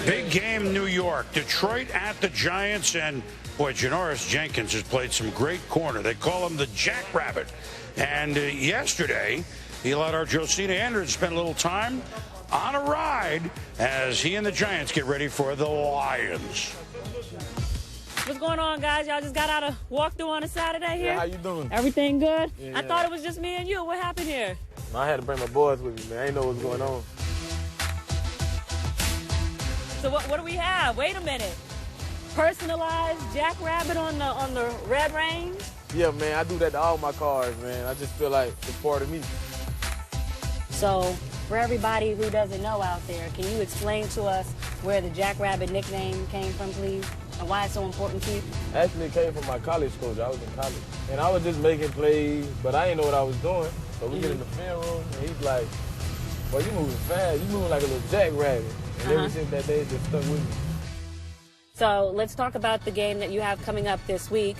Big game, New York. Detroit at the Giants, and boy, Janoris Jenkins has played some great corner. They call him the Jackrabbit. And yesterday, he allowed our Josina to spend a little time on a ride as he and the Giants get ready for the Lions. What's going on, guys? Y'all just got out of walkthrough on a Saturday here? Yeah, how you doing? Everything good? Yeah. I thought it was just me and you. What happened here? I had to bring my boys with me, man. I didn't know what was going on. So what do we have? Wait a minute. Personalized Jackrabbit on the red range? Yeah, man, I do that to all my cars, man. I just feel like it's part of me. So for everybody who doesn't know out there, can you explain to us where the Jackrabbit nickname came from, please? And why it's so important to you? Actually, it came from my college coach. I was in college. And I was just making plays, but I didn't know what I was doing. So we get in the film room, and he's like, boy, you moving fast. You moving like a little jackrabbit. And ever since that day, it just stuck with me. So let's talk about the game that you have coming up this week,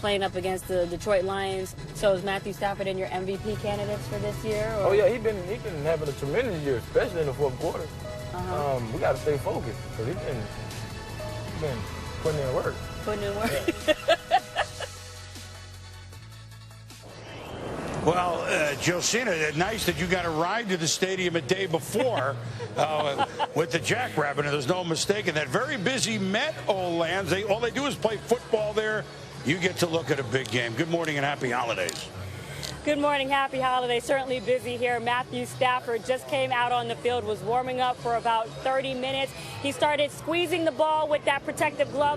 playing up against the Detroit Lions. So is Matthew Stafford in your MVP candidates for this year? Or? Oh, yeah, he been having a tremendous year, especially in the fourth quarter. We got to stay focused, because he's been putting in work. Putting in work. Yeah. Well, Josina, nice that you got a ride to the stadium a day before with the Jackrabbit, and there's no mistaking that. Very busy Meadowlands. All they do is play football there. You get to look at a big game. Good morning and happy holidays. Good morning, happy holidays. Certainly busy here. Matthew Stafford just came out on the field, was warming up for about 30 minutes. He started squeezing the ball with that protective glove.